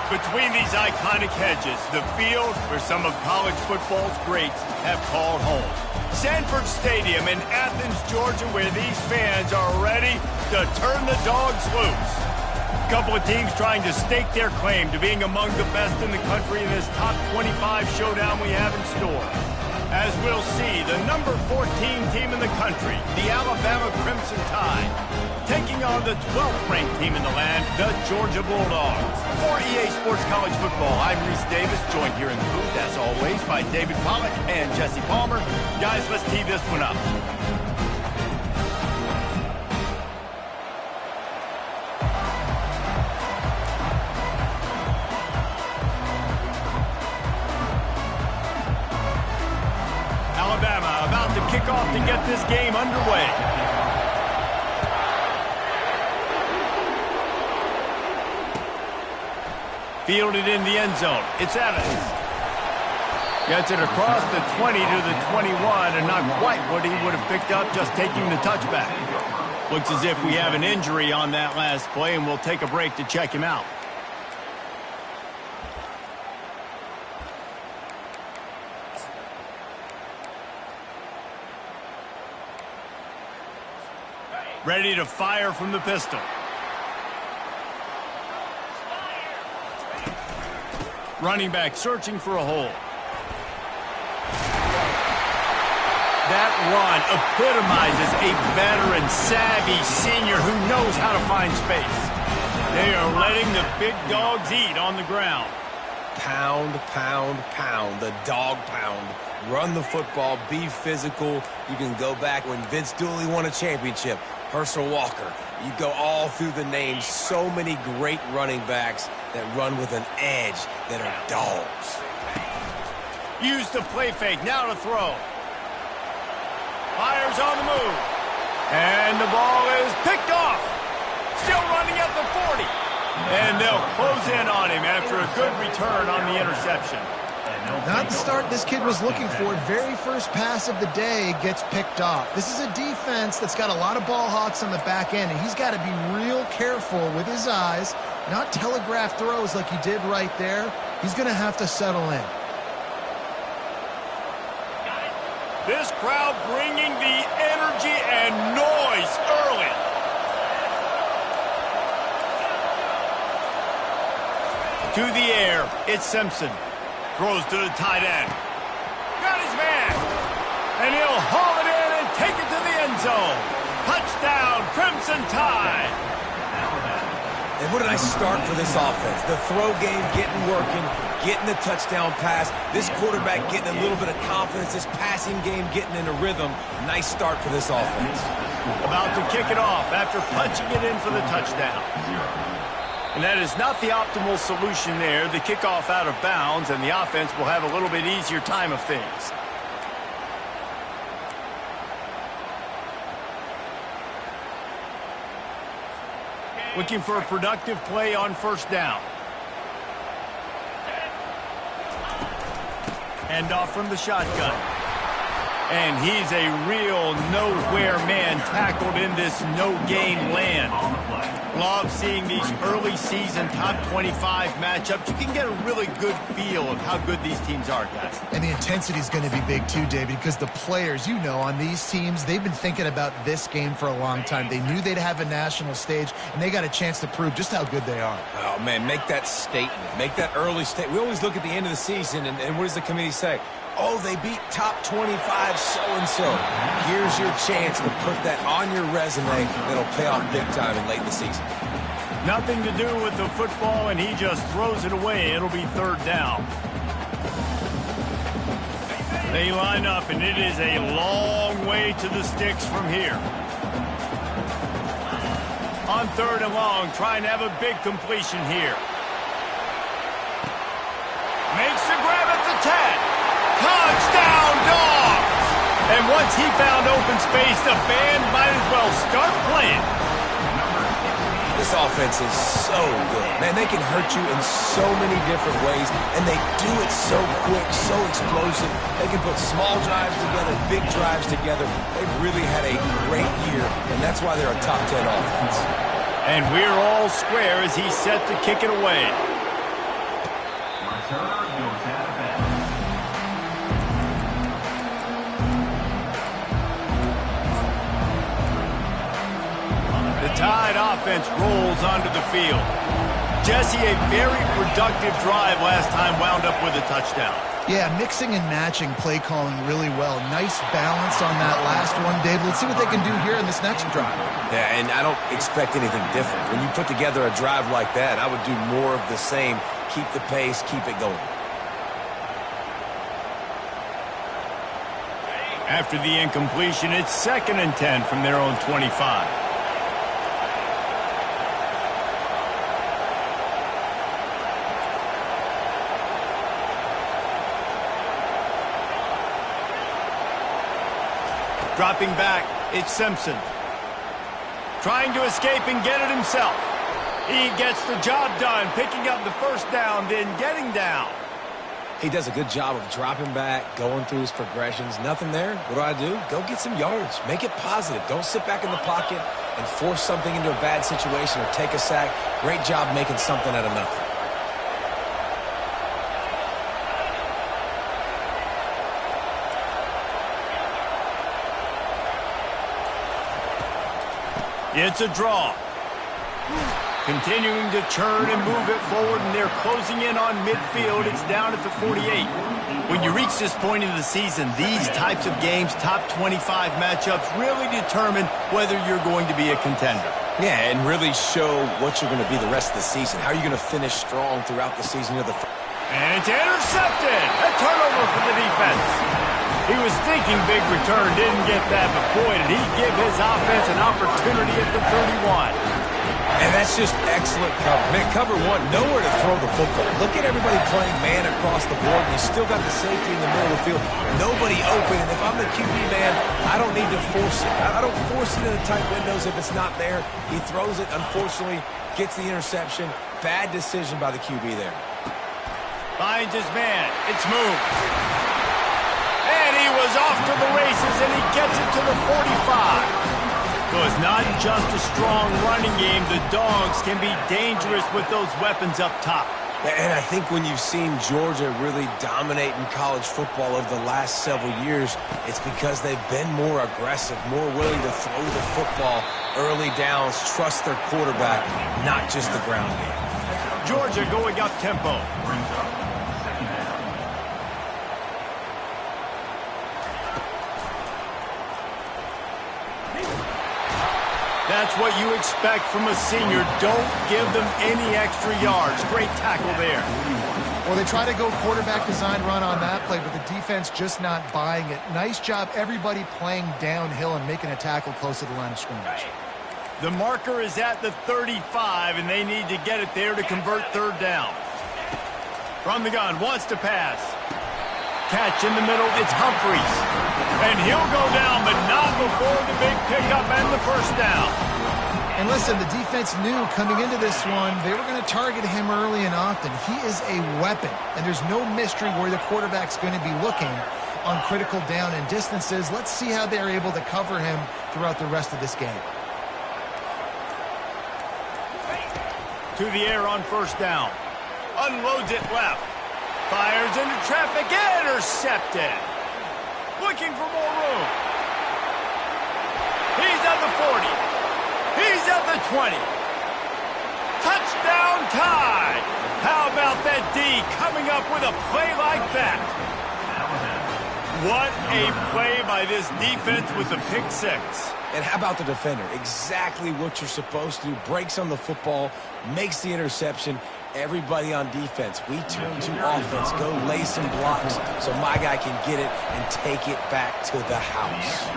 Between these iconic hedges, the field where some of college football's greats have called home. Sanford Stadium in Athens, Georgia, where these fans are ready to turn the dogs loose. A couple of teams trying to stake their claim to being among the best in the country in this top 25 showdown we have in store. As we'll see, the number 14 team in the country, the Alabama Crimson Tide, taking on the 12th ranked team in the land, the Georgia Bulldogs. For EA Sports College Football, I'm Reese Davis, joined here in the booth, as always, by David Pollack and Jesse Palmer. Guys, let's tee this one up. Alabama about to kick off to get this game underway. Fielded in the end zone. It's Evans. Gets it across the 20 to the 21, and not quite what he would have picked up just taking the touchback. Looks as if we have an injury on that last play, and we'll take a break to check him out. Ready to fire from the pistol. Running back searching for a hole. That run epitomizes a veteran, savvy senior who knows how to find space. They are letting the big dogs eat on the ground. Pound, pound, pound. The dog pound. Run the football. Be physical. You can go back when Vince Dooley won a championship. Herschel Walker. You go all through the names. So many great running backs that run with an edge that are dogs. Use the play fake. Now to throw. Fires on the move. And the ball is picked off. Still running at the 40. And they'll close in on him after a good return on the interception. Not the start this kid was looking for. Very first pass of the day gets picked off. This is a defense that's got a lot of ball hawks on the back end, and he's got to be real careful with his eyes, not telegraph throws like he did right there. He's going to have to settle in. This crowd bringing the energy and noise early. To the air, it's Simpson. Throws to the tight end. Got his man. And he'll haul it in and take it to the end zone. Touchdown, Crimson Tide. And what did I start for this offense? The throw game getting working, getting the touchdown pass. This quarterback getting a little bit of confidence. This passing game getting in a rhythm. Nice start for this offense. About to kick it off after punching it in for the touchdown. And that is not the optimal solution there. The kickoff out of bounds, and the offense will have a little bit easier time of things. Looking for a productive play on first down. Hand off from the shotgun. And he's a real nowhere man tackled in this no-gain land. Love seeing these early season top 25 matchups. You can get a really good feel of how good these teams are, guys. And the intensity is going to be big too, David, because the players, you know, on these teams, they've been thinking about this game for a long time. They knew they'd have a national stage, and they got a chance to prove just how good they are. Oh, man, make that statement. Make that early statement. We always look at the end of the season, and what does the committee say? Oh, they beat top 25 so-and-so. Here's your chance to put that on your resume that'll pay off big time in late in the season. Nothing to do with the football, and he just throws it away. It'll be third down. They line up, and it is a long way to the sticks from here. On third and long, trying to have a big completion here. Makes the grab at the 10. Touchdown, Dogs! And once he found open space, the band might as well start playing. This offense is so good. Man, they can hurt you in so many different ways, and they do it so quick, so explosive. They can put small drives together, big drives together. They've really had a great year, and that's why they're a top 10 offense. And we're all square as he's set to kick it away. The Tide offense rolls onto the field. Jesse, a very productive drive last time wound up with a touchdown. Yeah, mixing and matching play calling really well. Nice balance on that last one, Dave. Let's see what they can do here in this next drive. Yeah, and I don't expect anything different. When you put together a drive like that, I would do more of the same. Keep the pace, keep it going. After the incompletion, it's 2nd and 10 from their own 25. Dropping back, it's Simpson. Trying to escape and get it himself. He gets the job done, picking up the first down, then getting down. He does a good job of dropping back, going through his progressions. Nothing there. What do? Go get some yards. Make it positive. Don't sit back in the pocket and force something into a bad situation or take a sack. Great job making something out of nothing. It's a draw. Continuing to churn and move it forward, and they're closing in on midfield. It's down at the 48. When you reach this point in the season, these types of games, top 25 matchups, really determine whether you're going to be a contender. Yeah, and really show what you're going to be the rest of the season. How are you going to finish strong throughout the season? And it's intercepted. A turnover for the defense. He was thinking big return, didn't get that, but boy, did he give his offense an opportunity at the 31. And that's just excellent cover. Man, cover one, nowhere to throw the football. Look at everybody playing man across the board, and you still got the safety in the middle of the field. Nobody open, and if I'm the QB man, I don't need to force it. I don't force it into tight windows if it's not there. He throws it, unfortunately, gets the interception. Bad decision by the QB there. Finds his man. It's moved. And he was off to the races, and he gets it to the 45. So it's not just a strong running game. The Dogs can be dangerous with those weapons up top. And I think when you've seen Georgia really dominate in college football over the last several years, it's because they've been more aggressive, more willing to throw the football early downs, trust their quarterback, not just the ground game. Georgia going up tempo. That's what you expect from a senior. Don't give them any extra yards. Great tackle there. Well, they try to go quarterback design run on that play, but the defense just not buying it. Nice job, everybody playing downhill and making a tackle close to the line of scrimmage. The marker is at the 35, and they need to get it there to convert third down. From the gun, wants to pass. Catch in the middle, it's Humphries. And he'll go down, but not before the big pickup and the first down. And listen, the defense knew coming into this one, they were going to target him early and often. He is a weapon, and there's no mystery where the quarterback's going to be looking on critical down and distances. Let's see how they're able to cover him throughout the rest of this game. To the air on first down. Unloads it left. Fires into traffic. Intercepted. Looking for more room. He's at the 40. He's at the 20. Touchdown Tide. How about that D coming up with a play like that? What a play by this defense with the pick six. And how about the defender? Exactly what you're supposed to do. Breaks on the football, makes the interception. Everybody on defense, we turn to offense. Go lay some blocks so my guy can get it and take it back to the house.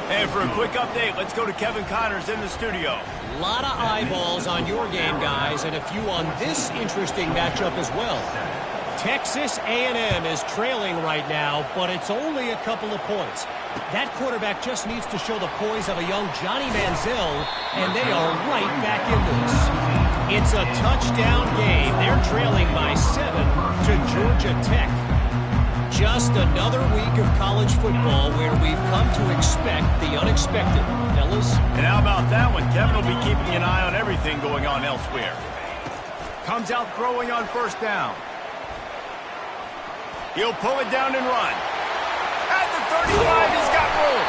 And for a quick update, let's go to Kevin Connors in the studio. A lot of eyeballs on your game, guys, and a few on this interesting matchup as well. Texas A&M is trailing right now, but it's only a couple of points. That quarterback just needs to show the poise of a young Johnny Manziel, and they are right back in this. It's a touchdown game. They're trailing by 7 to Georgia Tech. Just another week of college football where we've come to expect the unexpected, fellas. And how about that one? Kevin will be keeping an eye on everything going on elsewhere. Comes out throwing on first down. He'll pull it down and run. At the 35, he's got room.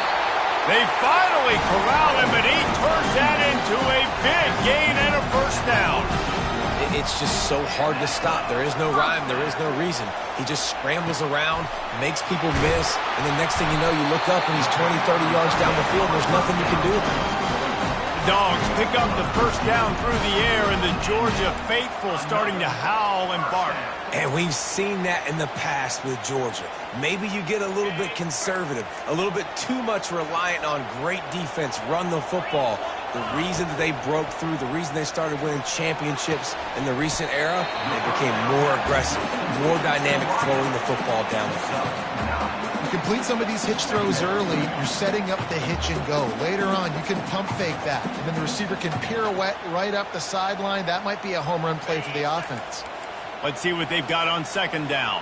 They finally corral him, and he turns that into a big gain and a first down. It's just so hard to stop. There is no rhyme. There is no reason. He just scrambles around, makes people miss, and the next thing you know, you look up and he's 20, 30 yards down the field, and there's nothing you can do about it. Dogs pick up the first down through the air, and the Georgia faithful starting to howl and bark. And we've seen that in the past with Georgia. Maybe you get a little bit conservative, a little bit too much reliant on great defense, run the football. The reason that they broke through, the reason they started winning championships in the recent era, they became more aggressive, more dynamic throwing the football down the field. You complete some of these hitch throws early, you're setting up the hitch and go. Later on, you can pump fake that, and then the receiver can pirouette right up the sideline. That might be a home run play for the offense. Let's see what they've got on second down.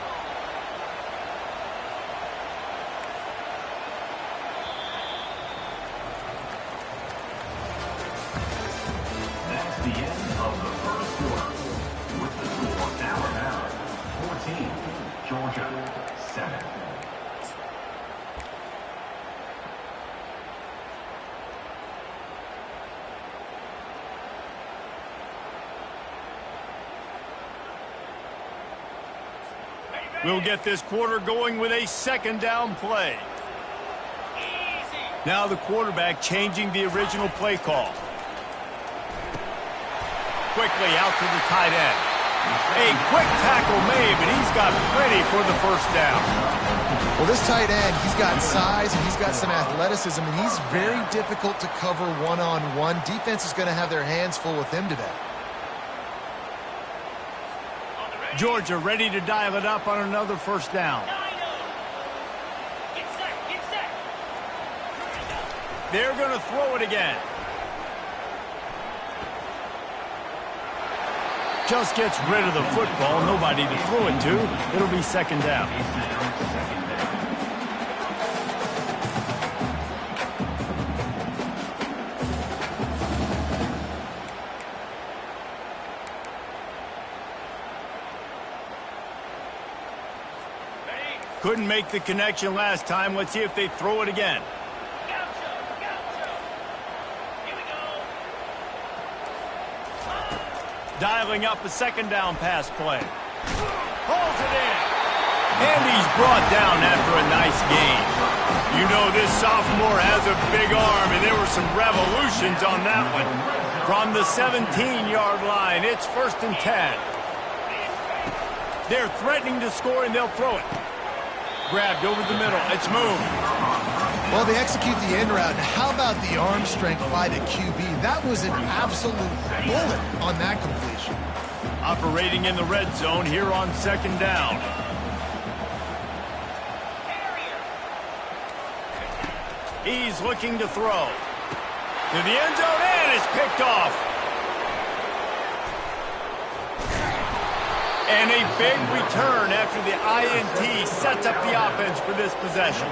That's the end of the first quarter. With the score Alabama 14, Georgia 7. We'll get this quarter going with a second down play. Now the quarterback changing the original play call. Quickly out to the tight end. A quick tackle made, but he's got plenty for the first down. Well, this tight end, he's got size and he's got some athleticism, and he's very difficult to cover one-on-one. Defense is going to have their hands full with him today. Georgia ready to dial it up on another first down. They're going to throw it again. Just gets rid of the football. Nobody to throw it to. It'll be second down. Couldn't make the connection last time. Let's see if they throw it again. Dialing up a second down pass play. Pulls it in. And he's brought down after a nice gain. You know this sophomore has a big arm, and there were some revolutions on that one. From the 17-yard line, it's 1st and 10. They're threatening to score, and they'll throw it. Grabbed over the middle. It's moved. Well, they execute the end route. How about the arm strength by the QB? That was an absolute bullet on that completion. Operating in the red zone here on second down. He's looking to throw. To the end zone, and it's picked off. And a big return after the INT sets up the offense for this possession.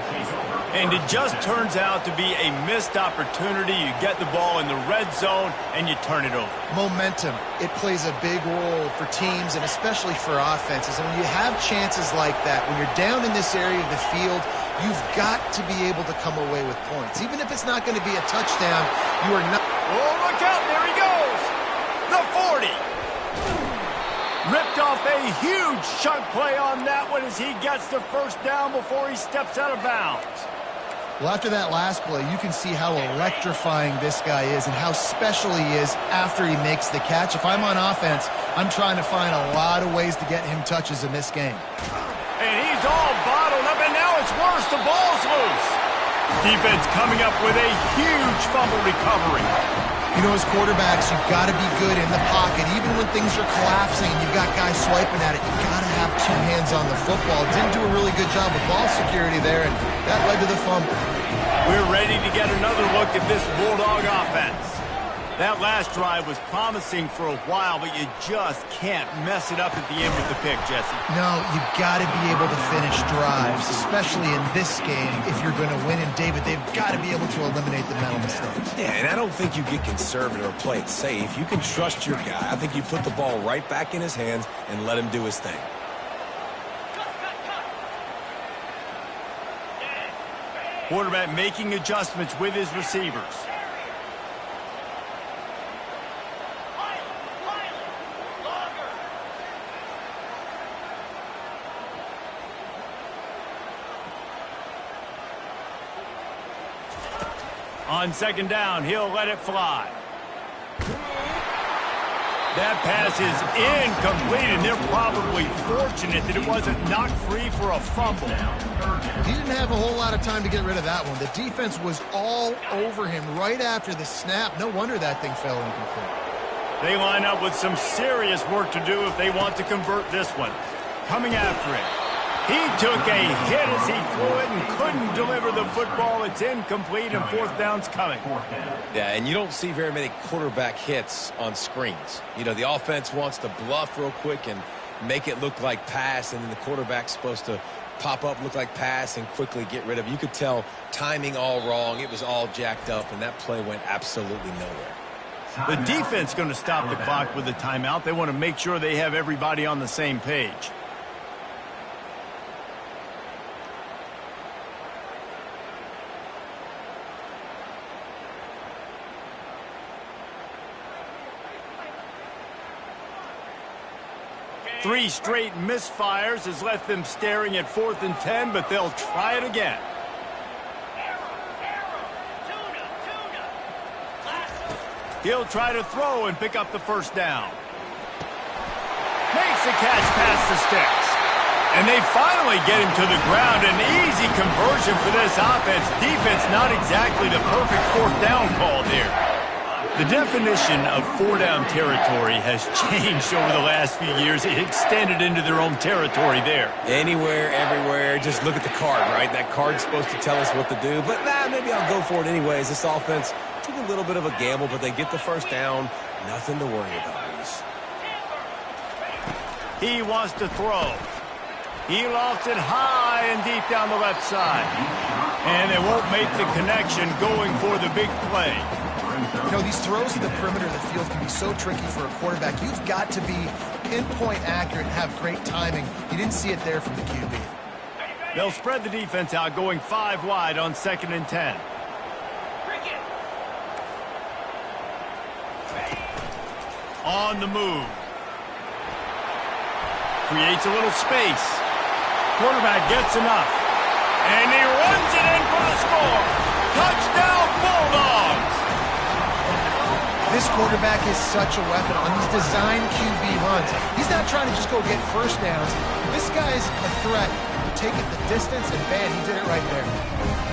And it just turns out to be a missed opportunity. You get the ball in the red zone, and you turn it over. Momentum. It plays a big role for teams and especially for offenses. And when you have chances like that, when you're down in this area of the field, you've got to be able to come away with points. Even if it's not going to be a touchdown, you are not... Oh, look out. There he goes. The 40. Ripped off a huge chunk play on that one as he gets the first down before he steps out of bounds. Well, after that last play, you can see how electrifying this guy is and how special he is after he makes the catch. If I'm on offense, I'm trying to find a lot of ways to get him touches in this game. And he's all bottled up, and now it's worse. The ball's loose. Defense coming up with a huge fumble recovery. You know, as quarterbacks, you've got to be good in the pocket. Even when things are collapsing and you've got guys swiping at it, you've got to have two hands on the football. Didn't do a really good job with ball security there, and that led to the fumble. We're ready to get another look at this Bulldog offense. That last drive was promising for a while, but you just can't mess it up at the end with the pick, Jesse. No, you've got to be able to finish drives, especially in this game. If you're going to win, and David, they've got to be able to eliminate the mental mistakes. Yeah, and I don't think you get conservative or play it safe. You can trust your guy. I think you put the ball right back in his hands and let him do his thing. Quarterback making adjustments with his receivers. On second down, he'll let it fly. That pass is incomplete, and they're probably fortunate that it wasn't knocked free for a fumble. He didn't have a whole lot of time to get rid of that one. The defense was all over him right after the snap. No wonder that thing fell incomplete. They line up with some serious work to do if they want to convert this one. Coming after it. He took a hit as he threw it and couldn't deliver the football. It's incomplete, and fourth down's coming. Yeah, and you don't see very many quarterback hits on screens. You know, the offense wants to bluff real quick and make it look like pass, and then the quarterback's supposed to pop up, look like pass, and quickly get rid of it. You could tell timing all wrong. It was all jacked up, and that play went absolutely nowhere. The defense going to stop the clock with a timeout. They want to make sure they have everybody on the same page. Three straight misfires has left them staring at 4th and 10, but they'll try it again. He'll try to throw and pick up the first down. Makes the catch past the sticks. And they finally get him to the ground. An easy conversion for this offense. Defense not exactly the perfect fourth down call there. The definition of four-down territory has changed over the last few years. It extended into their own territory there. Anywhere, everywhere, just look at the card, right? That card's supposed to tell us what to do, but maybe I'll go for it anyways. This offense took a little bit of a gamble, but they get the first down. Nothing to worry about, Reese. He wants to throw. He lofts it high and deep down the left side. And they won't make the connection going for the big play. You know, these throws at the perimeter of the field can be so tricky for a quarterback. You've got to be pinpoint accurate and have great timing. You didn't see it there from the QB. They'll spread the defense out, going 5 wide on 2nd and 10. On the move. Creates a little space. Quarterback gets enough. And he runs it in for the score. Touchdown, Bulldogs! This quarterback is such a weapon on these design QB runs. He's not trying to just go get first downs. This guy's a threat to take it the distance, and man, he did it right there.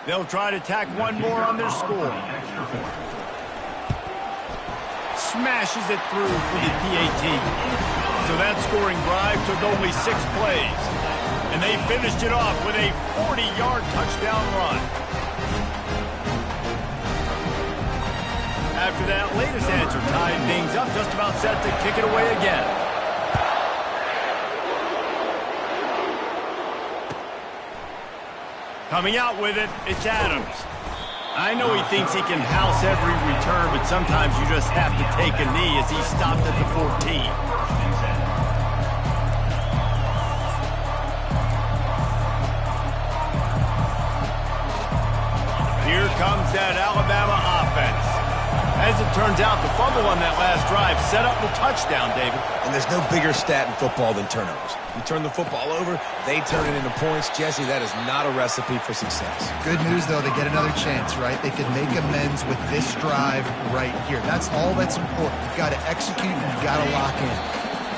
They'll try to tack one more on their score. Smashes it through for the PAT. So that scoring drive took only 6 plays. And they finished it off with a 40-yard touchdown run. After that latest answer tied things up, just about set to kick it away again. Coming out with it, it's Adams. I know he thinks he can house every return, but sometimes you just have to take a knee as he stopped at the 14. Here comes that Alabama offense. As it turns out, the fumble on that last drive set up the touchdown, David. And there's no bigger stat in football than turnovers. You turn the football over, they turn it into points. Jesse, that is not a recipe for success. Good news, though, they get another chance, right? They can make amends with this drive right here. That's all that's important. You've got to execute and you've got to lock in.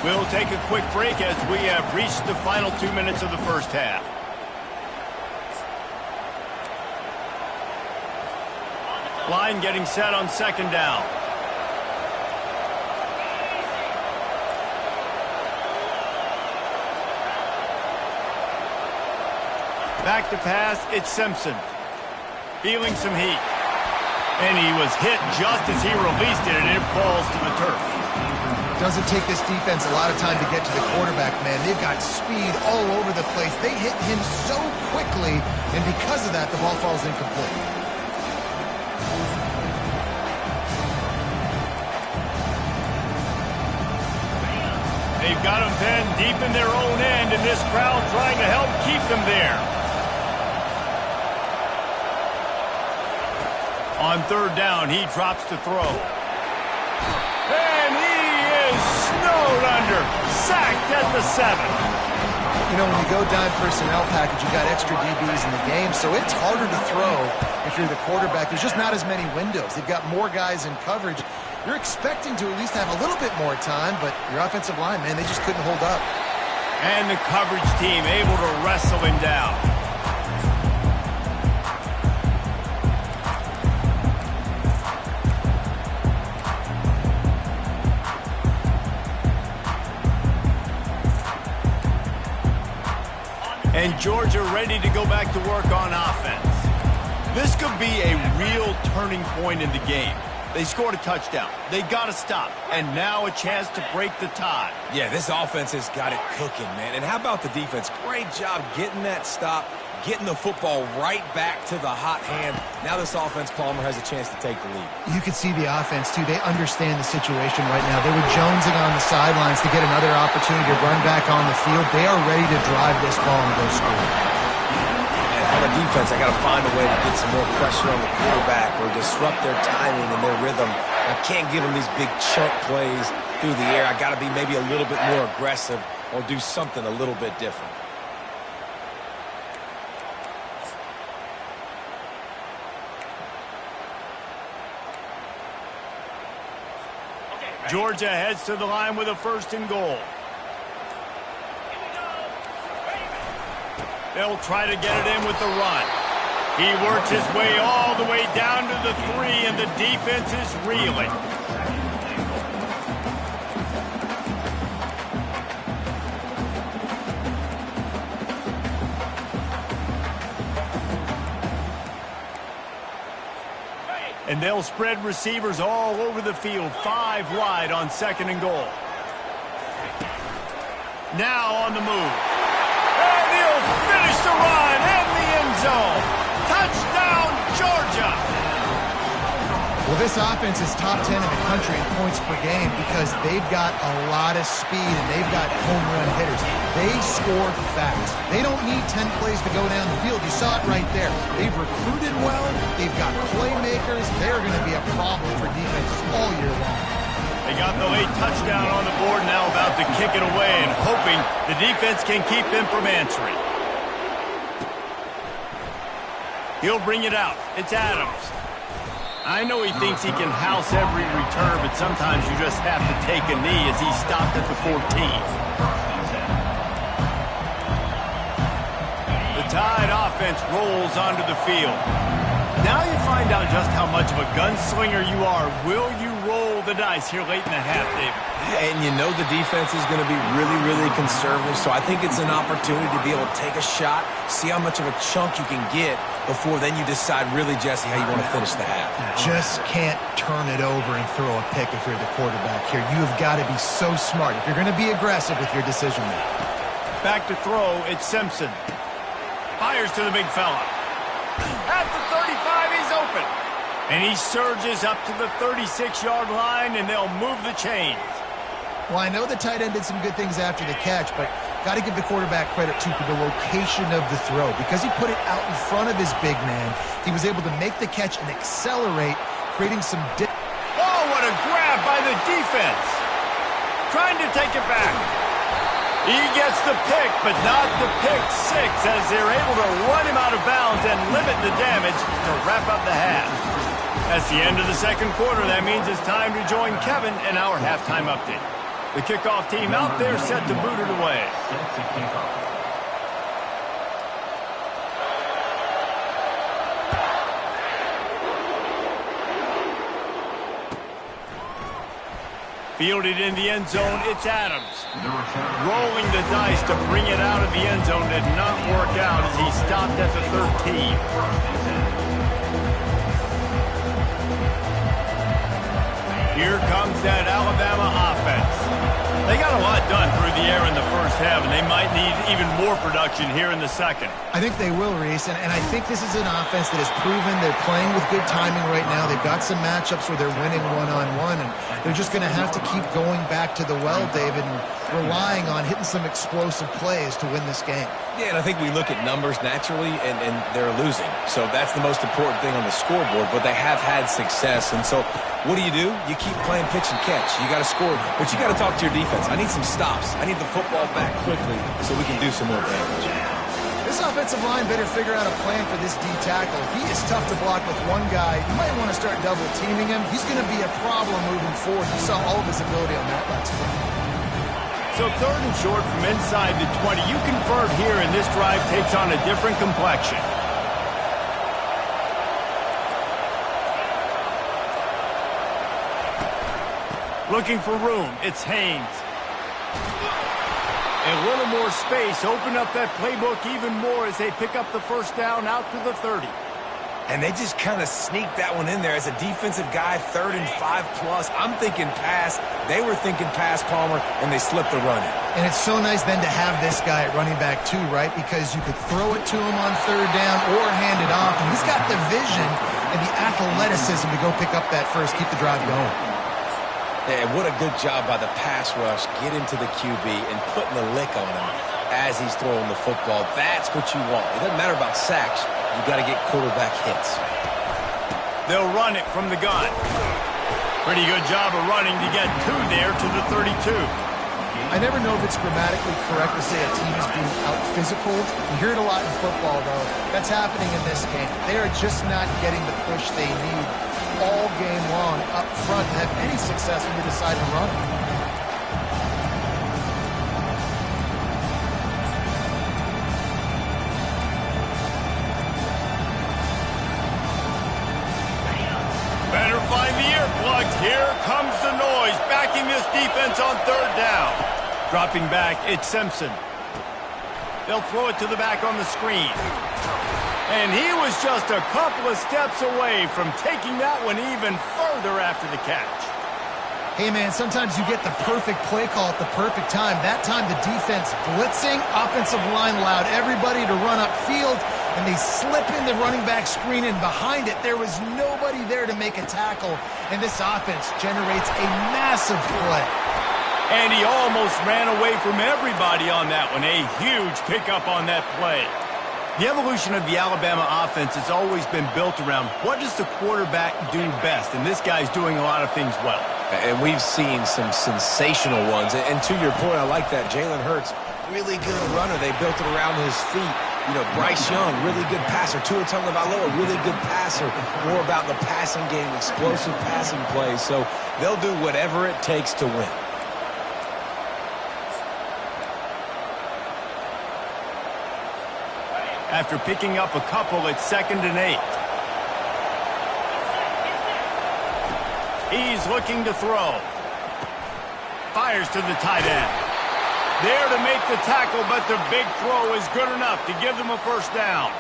We'll take a quick break as we have reached the final 2 minutes of the first half. Line getting set on 2nd down. Back to pass, it's Simpson. Feeling some heat. And he was hit just as he released it, and it falls to the turf. Doesn't take this defense a lot of time to get to the quarterback, man. They've got speed all over the place. They hit him so quickly, and because of that, the ball falls incomplete. They've got them pinned deep in their own end, and this crowd trying to help keep them there. On third down, he drops to throw. And he is snowed under. Sacked at the 7. You know, when you go dime personnel package, you got extra DBs in the game, so it's harder to throw if you're the quarterback. There's just not as many windows. They've got more guys in coverage. You're expecting to at least have a little bit more time, but your offensive line, man, they just couldn't hold up. And the coverage team able to wrestle him down. And Georgia ready to go back to work on offense. This could be a real turning point in the game. They scored a touchdown. They got to stop. And now a chance to break the tie. Yeah, this offense has got it cooking, man. And how about the defense? Great job getting that stop, getting the football right back to the hot hand. Now this offense, Palmer, has a chance to take the lead. You could see the offense, too. They understand the situation right now. They were jonesing on the sidelines to get another opportunity to run back on the field. They are ready to drive this ball and go score. On the defense, I got to find a way to get some more pressure on the quarterback or disrupt their timing and their rhythm. I can't give them these big chunk plays through the air. I got to be maybe a little bit more aggressive or do something a little bit different. Georgia heads to the line with a 1st and goal. They'll try to get it in with the run. He works his way all the way down to the 3, and the defense is reeling. And they'll spread receivers all over the field, 5 wide on 2nd and goal. Now on the move. And he'll finish the run in the end zone. Touchdown, Georgia! Well, this offense is top 10 in the country in points per game because they've got a lot of speed and they've got home run hitters. They score fast. They don't need 10 plays to go down the field. You saw it right there. They've recruited well. They've got playmakers. They're going to be a problem for defenses all year long. They got the late touchdown on the board, now about to kick it away and hoping the defense can keep them from answering. He'll bring it out. It's Adams. I know he thinks he can house every return, but sometimes you just have to take a knee as he stopped at the 14. The Tide offense rolls onto the field. Now you find out just how much of a gunslinger you are. Will you roll the dice here late in the half, David? And you know the defense is going to be really, really conservative, so I think it's an opportunity to be able to take a shot, see how much of a chunk you can get before then you decide really, Jesse, how you want to finish the half. Just can't turn it over and throw a pick if you're the quarterback here. You have got to be so smart if you're going to be aggressive with your decision making. Back to throw, it's Simpson. Fires to the big fella. At the 35, he's open. And he surges up to the 36-yard line, and they'll move the chains. Well, I know the tight end did some good things after the catch, but got to give the quarterback credit, too, for the location of the throw. Because he put it out in front of his big man, he was able to make the catch and accelerate, creating some... Oh, what a grab by the defense. Trying to take it back. He gets the pick, but not the pick 6, as they're able to run him out of bounds and limit the damage to wrap up the half. That's the end of the 2nd quarter. That means it's time to join Kevin in our halftime update. The kickoff team out there set to boot it away. Fielded in the end zone, it's Adams. Rolling the dice to bring it out of the end zone did not work out as he stopped at the 13. Here comes that Alabama offense. They got a lot done through the air in the first half, and they might need even more production here in the second. I think they will, Reese, and I think this is an offense that has proven they're playing with good timing right now. They've got some matchups where they're winning one-on-one, and they're just going to have to keep going back to the well, David, and relying on hitting some explosive plays to win this game. Yeah, and I think we look at numbers naturally, and they're losing. So that's the most important thing on the scoreboard, but they have had success. And so what do? You keep playing pitch and catch. You got to score, but you got to talk to your defense. I need some stops. I need the football back quickly so we can do some more damage. This offensive line better figure out a plan for this D tackle. He is tough to block with one guy. You might want to start double teaming him. He's going to be a problem moving forward. You saw all of his ability on that last play. So 3rd and short from inside the 20. You convert here, and this drive takes on a different complexion. Looking for room. It's Haynes. A little more space. Open up that playbook even more as they pick up the first down out to the 30. And they just kind of sneaked that one in there. As a defensive guy, 3rd and 5+. I'm thinking pass. They were thinking pass, Palmer, and they slipped the run in. And it's so nice then to have this guy at running back too, right? Because you could throw it to him on 3rd down or hand it off. And he's got the vision and the athleticism to go pick up that first, keep the drive going. And what a good job by the pass rush. Get into the QB and putting the lick on him as he's throwing the football. That's what you want. It doesn't matter about sacks. You got to get quarterback hits. They'll run it from the gun. Pretty good job of running to get 2 there to the 32. I never know if it's grammatically correct to say a team is being out-physical. You hear it a lot in football, though. That's happening in this game. They are just not getting the push they need all game long up front to have any success when they decide to run. Better find the earplugs. Here comes the noise, backing this defense on 3rd down. Dropping back, it's Simpson. They'll throw it to the back on the screen. And he was just a couple of steps away from taking that one even further after the catch. Hey, man, sometimes you get the perfect play call at the perfect time. That time the defense blitzing, offensive line allowed everybody to run upfield, and they slip in the running back screen, and behind it there was nobody there to make a tackle, and this offense generates a massive play. And he almost ran away from everybody on that one. A huge pickup on that play. The evolution of the Alabama offense has always been built around what does the quarterback do best, and this guy's doing a lot of things well. And we've seen some sensational ones. And to your point, I like that. Jalen Hurts, really good runner. They built it around his feet. You know, Bryce Young, really good passer. Tua Tagovailoa, really good passer. More about the passing game, explosive passing plays. So they'll do whatever it takes to win. After picking up a couple, it's 2nd and 8. He's looking to throw. Fires to the tight end. There to make the tackle, but the big throw is good enough to give them a first down.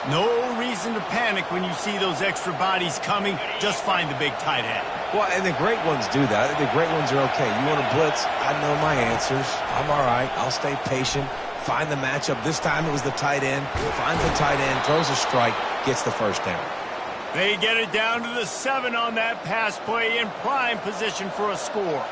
No reason to panic when you see those extra bodies coming. Just find the big tight end. Well, and the great ones do that. I think the great ones are okay. You want to blitz? I know my answers. I'm all right. I'll stay patient. Find the matchup. This time it was the tight end. Finds the tight end, throws a strike, gets the first down. They get it down to the 7 on that pass play in prime position for a score.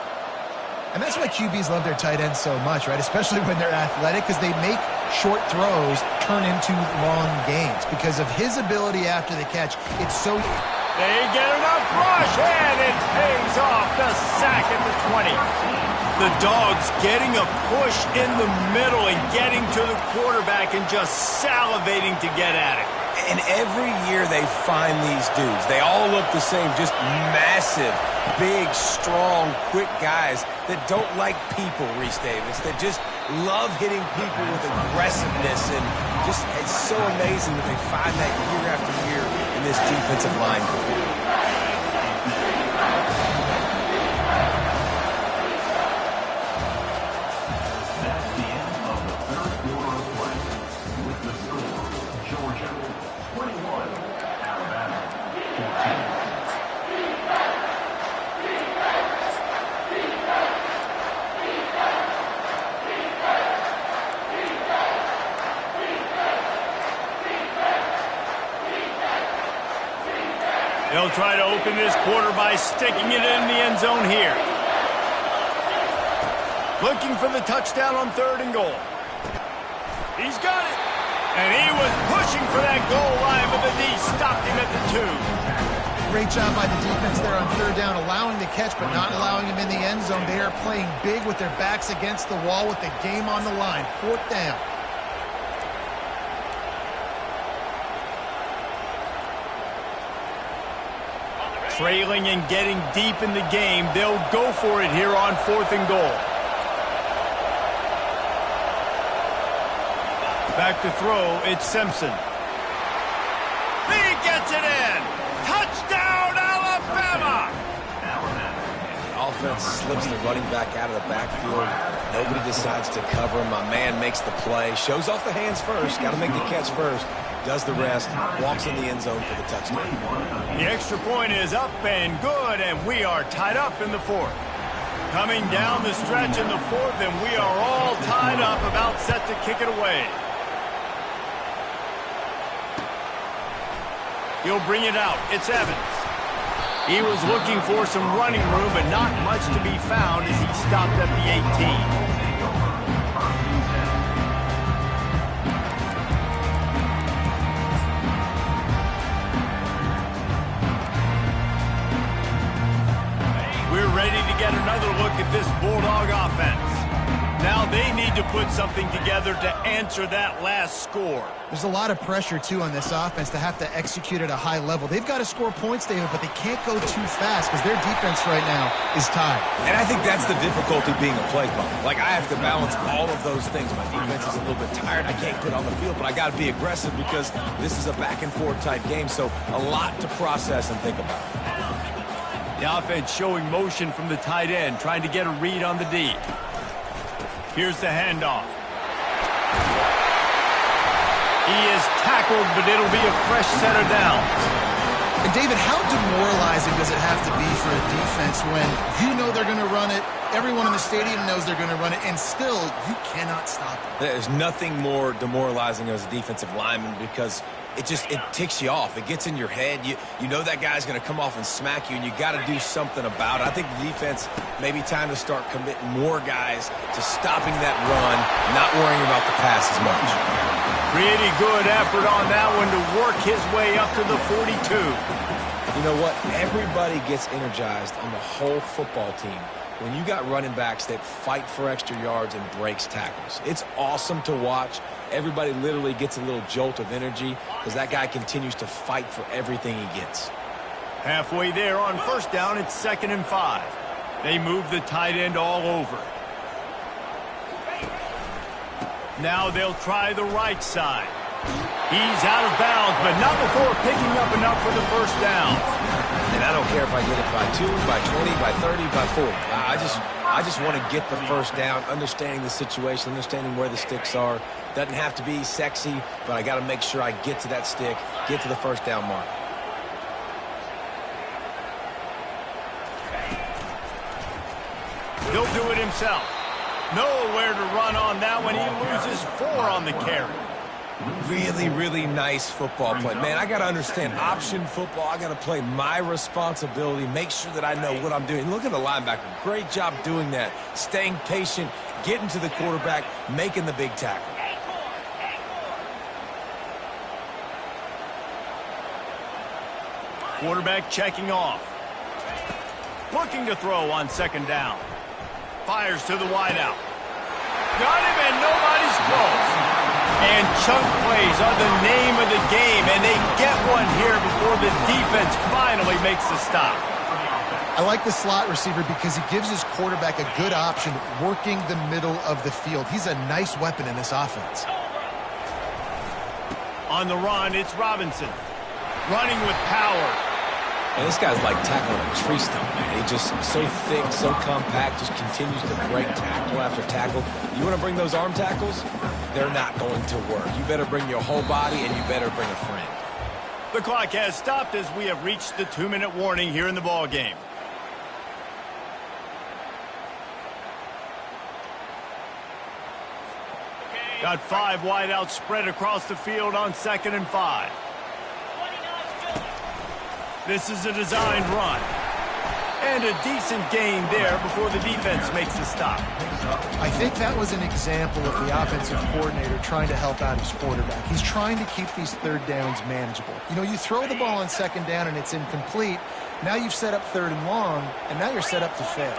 And that's why QBs love their tight ends so much, right? Especially when they're athletic, because they make short throws turn into long gains. Because of his ability after the catch, it's so... They get enough rush, and it pays off. The sack at the 20. The Dogs getting a push in the middle and getting to the quarterback and just salivating to get at it. And every year they find these dudes. They all look the same, just massive, big, strong, quick guys that don't like people, Reese Davis, that just love hitting people with aggressiveness. And just it's so amazing that they find that year after year in this defensive line group. They'll try to open this quarter by sticking it in the end zone here. Looking for the touchdown on 3rd and goal. He's got it. And he was pushing for that goal line, but the D stopped him at the 2. Great job by the defense there on 3rd down, allowing the catch but not allowing him in the end zone. They are playing big with their backs against the wall with the game on the line. 4th down. Trailing and getting deep in the game, they'll go for it here on 4th and goal. Back to throw, it's Simpson. He gets it in! Touchdown, Alabama! Offense slips the running back out of the backfield. Nobody decides to cover him. My man makes the play. Shows off the hands first. Got to make the catch first. Does the rest. Walks in the end zone for the touchdown. The extra point is up and good, and we are tied up in the 4th. Coming down the stretch in the 4th, and we are all tied up, about set to kick it away. He'll bring it out. It's Evans. He was looking for some running room, but not much to be found as he stopped at the 18. We're ready to get another look at this Bulldog offense. Now they need to put something together to answer that last score. There's a lot of pressure, too, on this offense to have to execute at a high level. They've got to score points, David, but they can't go too fast because their defense right now is tired. And I think that's the difficulty being a play caller. Like, I have to balance all of those things. My defense is a little bit tired. I can't put on the field, but I got to be aggressive because this is a back-and-forth type game, so a lot to process and think about. The offense showing motion from the tight end, trying to get a read on the D. Here's the handoff. He is tackled, but it'll be a fresh set of downs. And David, how demoralizing does it have to be for a defense when you know they're going to run it, everyone in the stadium knows they're going to run it, and still you cannot stop it? There's nothing more demoralizing as a defensive lineman because it ticks you off. It gets in your head. You know that guy's going to come off and smack you, and you got to do something about it. I think the defense maybe time to start committing more guys to stopping that run, not worrying about the pass as much. Pretty good effort on that one to work his way up to the 42. You know what? Everybody gets energized on the whole football team when you got running backs that fight for extra yards and breaks tackles. It's awesome to watch. Everybody literally gets a little jolt of energy because that guy continues to fight for everything he gets. Halfway there on 1st down, it's 2nd and 5. They move the tight end all over. Now they'll try the right side. He's out of bounds, but not before picking up enough for the 1st down. And I don't care if I get it by 2, by 20, by 30, by 40. I just want to get the 1st down, understanding the situation, understanding where the sticks are. Doesn't have to be sexy, but I got to make sure I get to that stick, get to the 1st down mark. He'll do it himself. Nowhere to run on that one. He loses 4 on the carry. Really, really nice football play. Man, I got to understand option football. I got to play my responsibility, make sure that I know what I'm doing. Look at the linebacker. Great job doing that. Staying patient, getting to the quarterback, making the big tackle. Quarterback checking off. Looking to throw on 2nd down. Fires to the wideout. Got him, and nobody's close. And chunk plays are the name of the game, and they get one here before the defense finally makes the stop. I like the slot receiver because he gives his quarterback a good option working the middle of the field. He's a nice weapon in this offense. On the run, it's Robinson. Running with power. And this guy's like tackling a tree stump, man. He's just so thick, so compact, just continues to break tackle after tackle. You want to bring those arm tackles? They're not going to work. You better bring your whole body, and you better bring a friend. The clock has stopped as we have reached the 2-minute warning here in the ball game. Got 5 wideouts spread across the field on 2nd and 5. This is a designed run. And a decent gain there before the defense makes a stop. I think that was an example of the offensive coordinator trying to help out his quarterback. He's trying to keep these third downs manageable. You know, you throw the ball on second down and it's incomplete. Now you've set up third and long, and now you're set up to fail.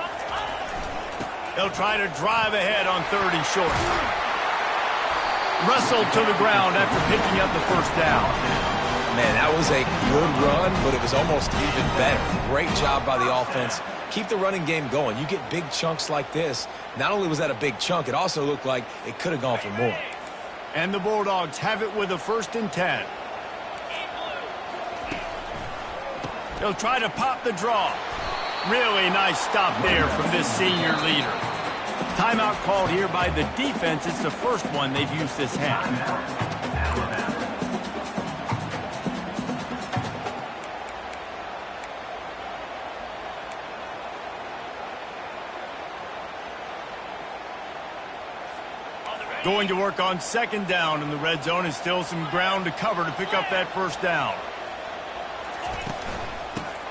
They'll try to drive ahead on third and short. Wrestled to the ground after picking up the first down. Man, that was a good run, but it was almost even better. Great job by the offense. Keep the running game going. You get big chunks like this. Not only was that a big chunk, it also looked like it could have gone for more. And the Bulldogs have it with a 1st and 10. They'll try to pop the draw. Really nice stop there from this senior leader. Timeout called here by the defense. It's the first one they've used this half. Going to work on second down in the red zone, and still some ground to cover to pick up that first down.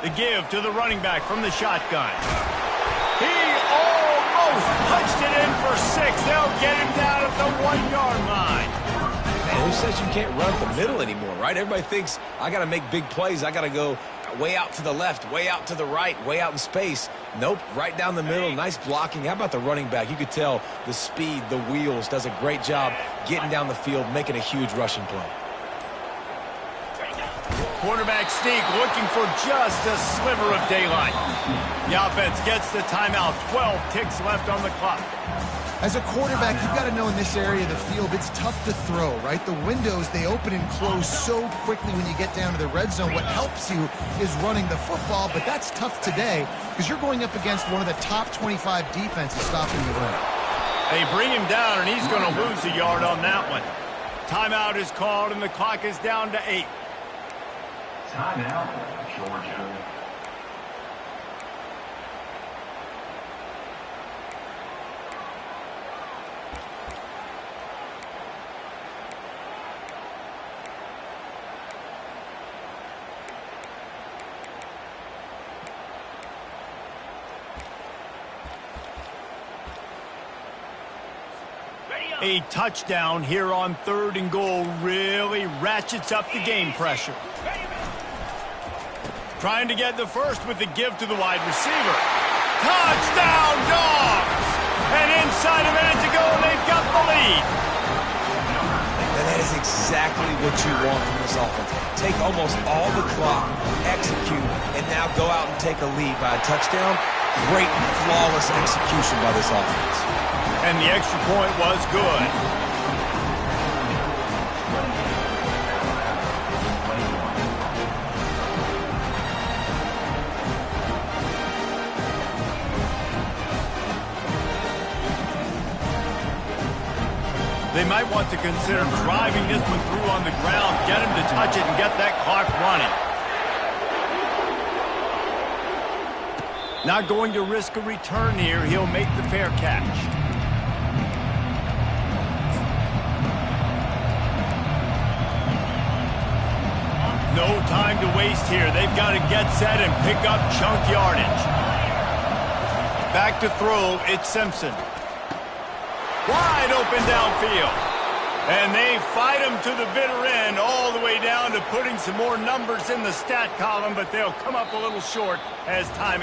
The give to the running back from the shotgun. He almost punched it in for 6. They'll get him down at the 1-yard line. Man, who says you can't run up the middle anymore, right? Everybody thinks I got to make big plays. I got to go way out to the left, way out to the right, way out in space. Nope, right down the middle. Nice blocking. How about the running back? You could tell the speed, the wheels, does a great job getting down the field, making a huge rushing play. Quarterback sneak, looking for just a sliver of daylight. The offense gets the timeout. 12 ticks left on the clock. As a quarterback, you've got to know in this area of the field, it's tough to throw, right? The windows, they open and close so quickly when you get down to the red zone. What helps you is running the football, but that's tough today because you're going up against one of the top 25 defenses stopping the run. They bring him down, and he's going to lose a yard on that one. Timeout is called, and the clock is down to 8. Timeout, Georgia. A touchdown here on 3rd and goal really ratchets up the game pressure. Trying to get the first with the give to the wide receiver. Touchdown, Dogs! And inside a minute to go, they've got the lead. And that is exactly what you want from this offense. Take almost all the clock, execute, and now go out and take a lead by a touchdown. Great, flawless execution by this offense. And the extra point was good. They might want to consider driving this one through on the ground, get him to touch it and get that clock running. Not going to risk a return here. He'll make the fair catch. No time to waste here. They've got to get set and pick up chunk yardage. Back to throw, it's Simpson. Wide open downfield. And they fight him to the bitter end, all the way down to putting some more numbers in the stat column, but they'll come up a little short as time